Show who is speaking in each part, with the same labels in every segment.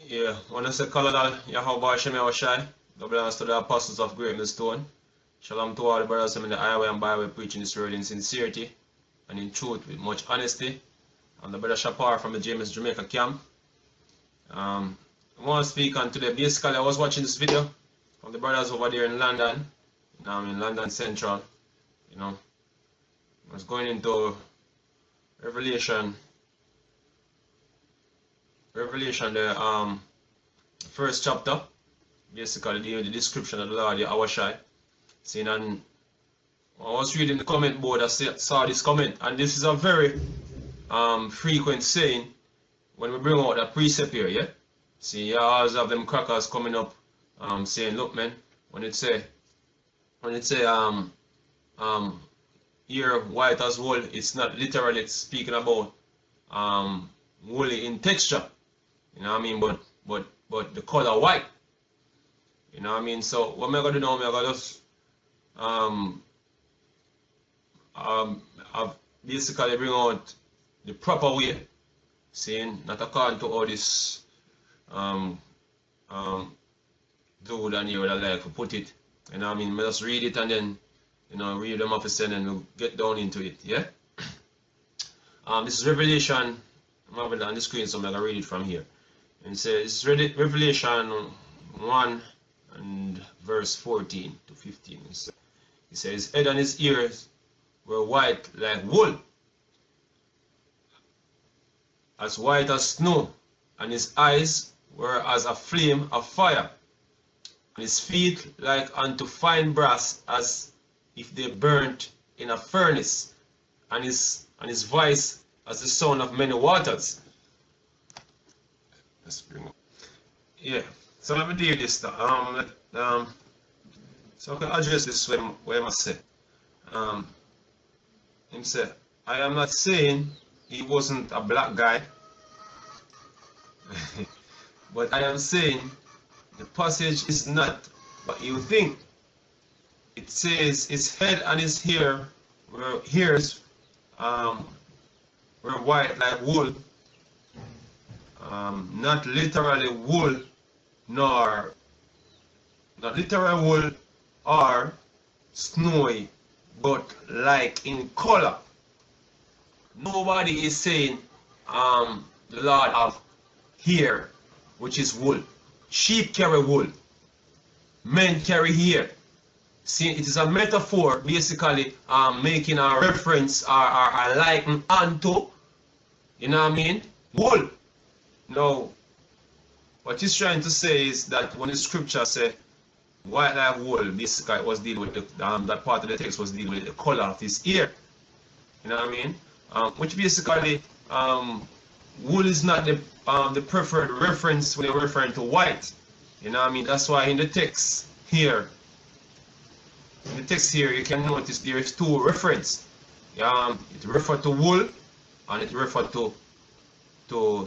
Speaker 1: Yeah, when I say Colonel Yahweh Shem Yahushai, that belongs to the apostles of Great Millstone. Shalom to all the brothers in the highway and byway preaching this word in sincerity and in truth with much honesty. I'm the brother Shapar from the James Jamaica camp. I want to speak on today. Basically, I was watching this video from the brothers over there in London. Now I'm in London Central. You know, I was going into Revelation, the first chapter, basically the description of the Lord Yahushai. Seeing, and I was reading the comment board, I saw this comment, and this is a very frequent saying when we bring out that precept here, yeah? See, you always have them crackers coming up saying, look man, when it say here white as wool, it's not literally speaking about woolly in texture. You know what I mean? But the color white. You know what I mean? So what am I gonna do now? I'm gonna just I've basically bring out the proper way, saying not according to all this dude and you would like to put it. You know what I mean? I just read it and then read them off a and we'll get down into it. Yeah. This is Revelation. I'm having it on the screen, so I'm gonna read it from here. And it says Revelation 1 and verse 14 to 15. It says, his head and his ears were white like wool, as white as snow, and his eyes were as a flame of fire, and his feet like unto fine brass, as if they burnt in a furnace, and his voice as the sound of many waters. Let's bring up. Yeah, so let me do this. So I can address this way I must say. Him say, I am not saying he wasn't a black guy, but I am saying the passage is not what you think. It says his head and his ears were white like wool, not literally wool, not literal wool or snowy, but like in color. Nobody is saying the Lord of hair, which is wool. Sheep carry wool, men carry hair. See, it is a metaphor, basically making a reference or a liken unto, you know what I mean, wool. Now, what he's trying to say is that when the scripture says white like wool, basically it was dealing with that part of the text was dealing with the color of his ear. You know what I mean? Which basically wool is not the preferred reference when you're referring to white. You know what I mean? That's why in the text here, you can notice there is two references. It refers to wool and it refers to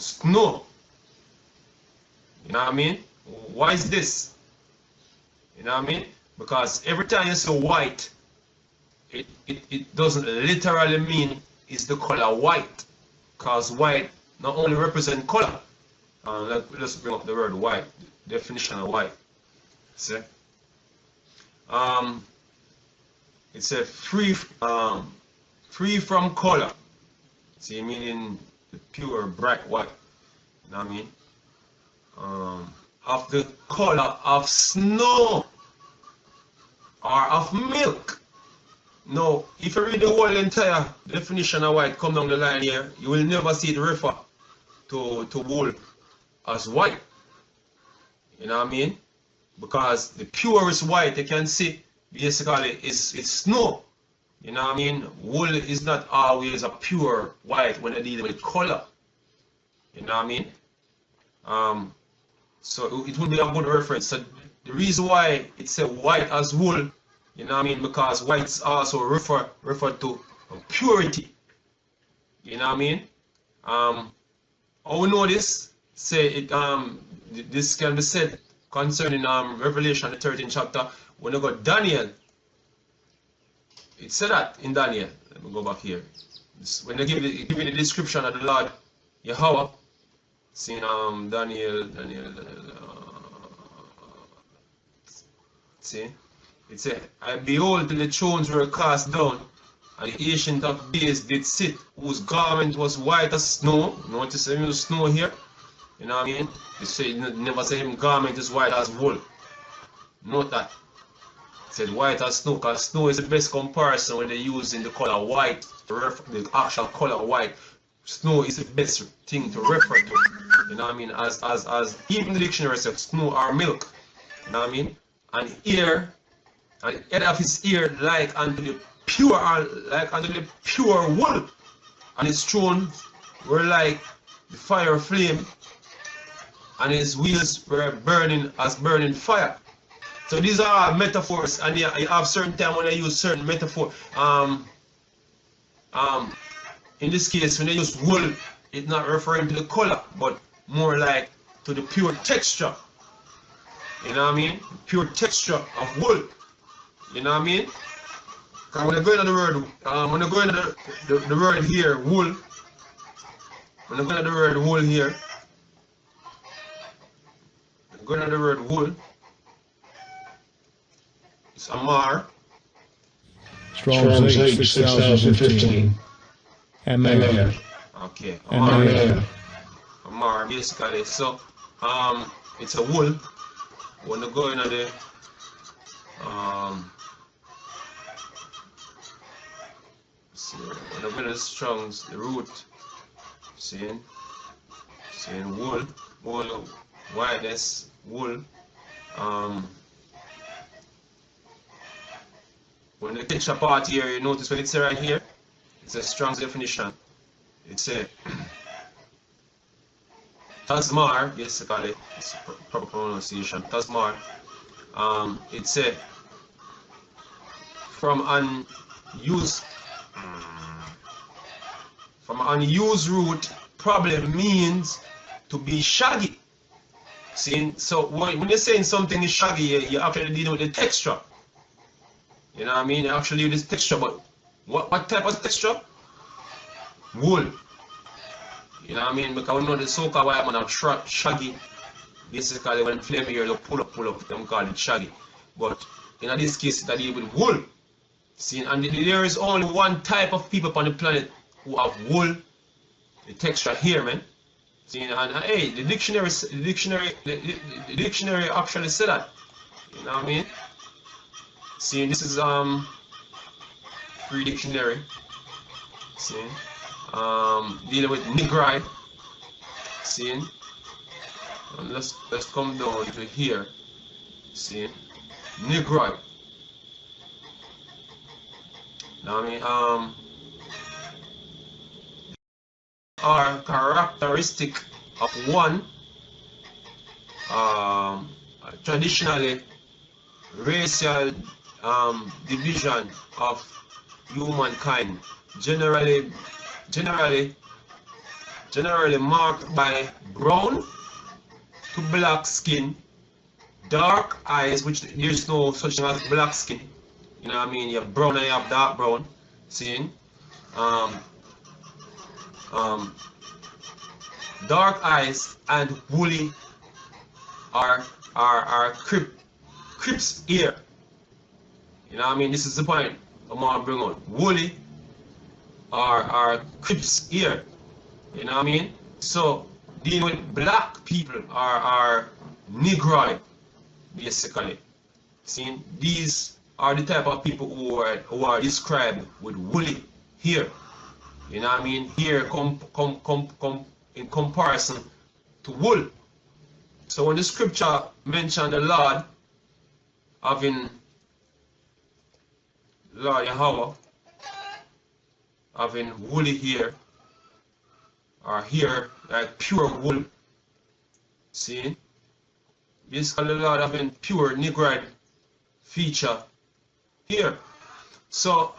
Speaker 1: snow. You know what I mean? Why is this? You know what I mean? Because every time you say white, it doesn't literally mean it's the color white. Because white not only represents color. Let's bring up the word white, the definition of white. See? It's a free from color. See, meaning the pure bright white. You know what I mean? Of the color of snow or of milk. Now, if you read the whole entire definition of white come down the line here, you will never see it refer to wool as white. You know what I mean? Because the purest white you can see basically is snow. You know what I mean? Wool is not always a pure white when you're dealing with color. You know what I mean? So it would be a good reference. So the reason why it said white as wool, you know what I mean? Because whites also refer to purity. You know what I mean? How we know this? Say it. This can be said concerning Revelation the 13th chapter. When you go Daniel, it said that in Daniel. Let me go back here. When they give you the description of the Lord Yahweh, Seeing Daniel, see, it said, I behold till the thrones were cast down, and the ancient of days did sit, whose garment was white as snow. Notice him use snow here. You know what I mean? They say never say him garment is white as wool. Note that. It said white as snow, because snow is the best comparison when they use in the color white to refer the actual color white. Snow is the best thing to refer to. You know what I mean? As even the dictionary says snow or milk. You know what I mean? And ear, and the head of his ear like unto the pure wool, and his throne were like the fire flame, and his wheels were burning as burning fire. So these are metaphors, and you have certain time when I use certain metaphor. In this case, when they use wool, it's not referring to the color, but more like to the pure texture. You know what I mean? Pure texture of wool. You know what I mean? Because when I go into the word, when I go into the word here, wool, when I go into the word wool here, go into the word wool, it's Amar.
Speaker 2: Strong's H 6015. MA.
Speaker 1: Okay.
Speaker 2: MA.
Speaker 1: Amar, basically. So, it's a wool. When I go into the, see, when I go into the Strong's, the root, saying wool, whiteness, wool. When the texture part here, you notice when it's right here, it's a Strong's definition. It's a Tasmar, basically, it's proper pronunciation. Tasmar. It's a from an unused root probably means to be shaggy. See, so when you're saying something is shaggy, you're actually dealing with the texture. You know what I mean? You actually use this texture, but what type of texture? Wool. You know what I mean? Because we know the soca white man have shaggy. Basically, when flame here, you pull up, them call it shaggy. But in this case, it deal with wool. See, and there is only one type of people on the planet who have wool. The texture here, man. See, and hey, the dictionary actually said that. You know what I mean? See, this is free dictionary. See, dealing with Negroid. See, and let's come down to here. See, Negroid. Now I mean are characteristic of one traditionally racial division of humankind, generally marked by brown to black skin, dark eyes, which there's no such thing as black skin. You know what I mean? You have brown and you have dark brown. See? Dark eyes and woolly are Crips ear. You know what I mean? This is the point I'm gonna bring on. Woolly are Crips ear. You know what I mean? So dealing with black people are Negroid, basically. See, these are the type of people who are described with woolly hair. You know what I mean? Here in comparison to wool. So when the scripture mentioned the Lord having Lord Yahweh having woolly hair, or hair like pure wool, see, basically the Lord having pure Negroid feature here. So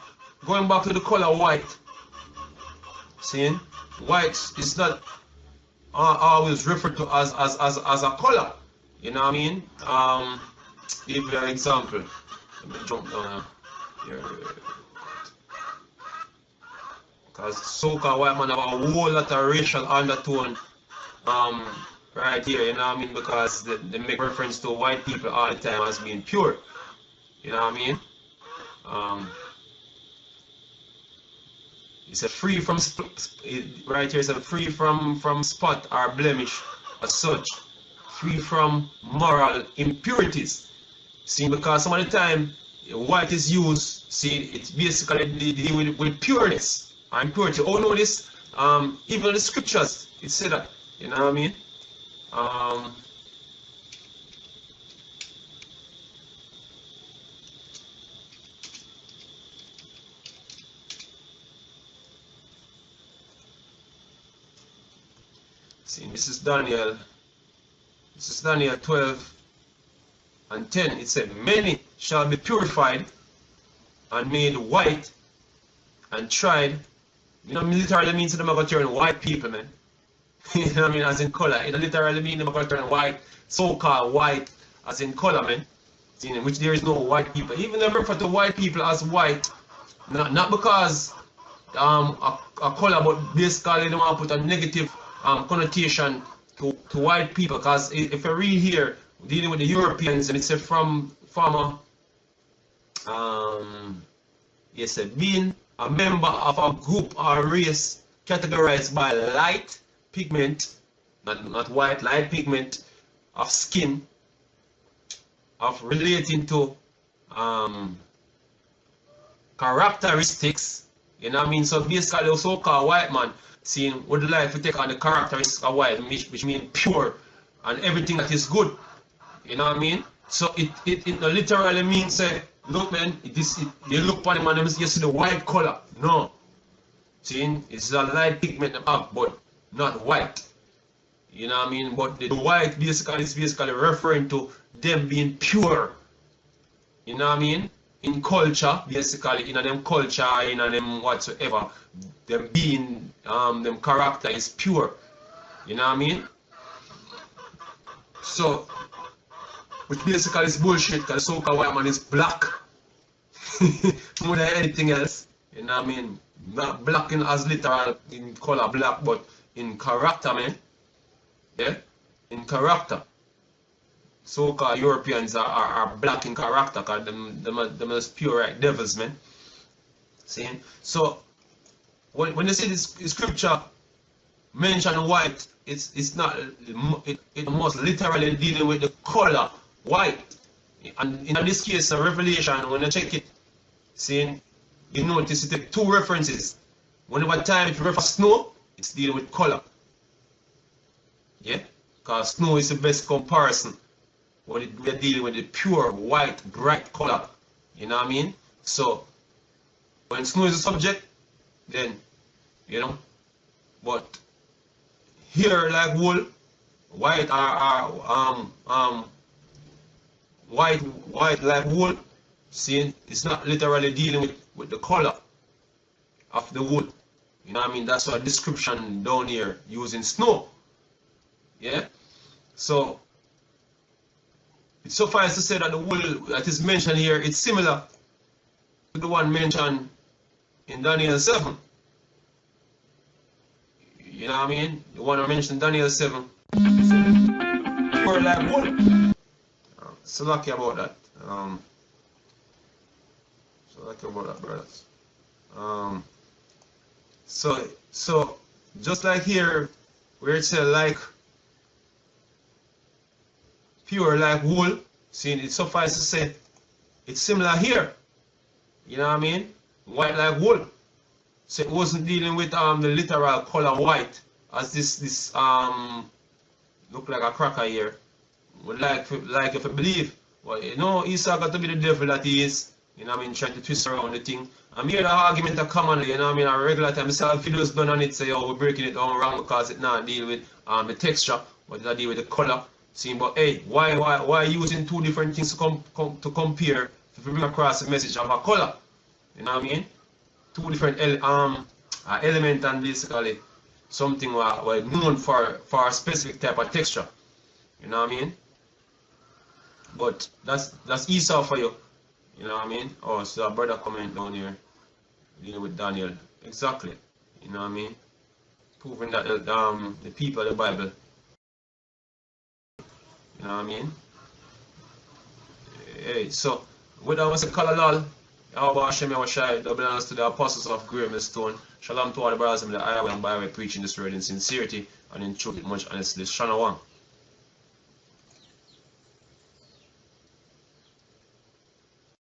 Speaker 1: going back to the color white, see, white is not always referred to as a color. You know what I mean? Give you an example. Let me jump down here. Because soca white man have a whole lot of racial undertone um, right here, you know what I mean? Because they make reference to white people all the time as being pure, you know what I mean? Um, it's a free from right here. It's a free from spot or blemish as such, free from moral impurities. See, because some of the time white is used, see, it's basically dealing with pureness and impurity. Oh, no, this even in the scriptures it said that, you know what I mean? Um, see, this is Daniel. This is Daniel 12 and 10. It said, many shall be purified and made white and tried. You know, literally means them are going to turn white people, man. You know what I mean? As in color. It literally means them are going to turn white, so-called white, as in color, man. See, in which there is no white people. Even they refer to white people as white, not because a color, but basically they want to put a negative connotation to white people. Because if you read here, dealing with the Europeans, and it's from a yes, being a member of a group or race categorized by light pigment, not white, light pigment of skin, of relating to characteristics, you know what I mean? So basically the so-called white man seeing would like to take on the characteristics of white, which means pure and everything that is good, you know what I mean? So it literally means say, look man, you look upon him and you see the white color. No. See, it's a light pigment but not white. You know what I mean? But the white basically is basically referring to them being pure. You know what I mean? In culture, basically, in them culture, in them whatsoever, them being, them character is pure. You know what I mean? So, which basically is bullshit, because the so-called white man is black. More than anything else. You know what I mean? Not black in as literal in color black, but in character, man. Yeah? In character. So-called Europeans are black in character, because them is pure like devils, man. See? So when you see this scripture mention white, it's not it must literally dealing with the color white. And in this case, a Revelation, when you check it, see, you notice it take two references. Whenever time it refers to snow, it's dealing with color. Yeah? Because snow is the best comparison when we're dealing with the pure, white, bright color. You know what I mean? So, when snow is the subject, then, you know, but here like wool, white white like wool, see, it's not literally dealing with the color of the wool. You know what I mean? That's a description down here using snow. Yeah? So, it suffices to say that the wool that is mentioned here is similar to the one mentioned in Daniel 7. You know what I mean? The one I mentioned in Daniel 7. Pure like wool. So lucky about that. So lucky about that, brothers. So just like here, where it said like pure like wool, see, it suffices to say it's similar here. You know what I mean? White like wool. So it wasn't dealing with the literal color white, as this look like a cracker here. Would like if I believe. Well, you know, Esau got to be the devil that he is. You know what I mean? Trying to twist around the thing. I'm here the argument are commonly, you know what I mean? A regular time, I saw videos done on it, say, oh, we're breaking it down wrong because it not deal with the texture, but it deal with the color. See, but hey, why using two different things to compare to bring across a message of a color? You know what I mean? Two different element and basically something we're known for a specific type of texture. You know what I mean? But that's Esau for you. You know what I mean? Oh, so a brother comment down here dealing with Daniel. Exactly. You know what I mean? Proving that the people of the Bible You know what I mean? Hey, so, with that, I say, Kalalal, Yahweh Hashem Yahushai, that belongs to the apostles of Graham Stone. Shalom to all the brothers in the highway and byway preaching this word in sincerity and in truth, much honestly. Shalom.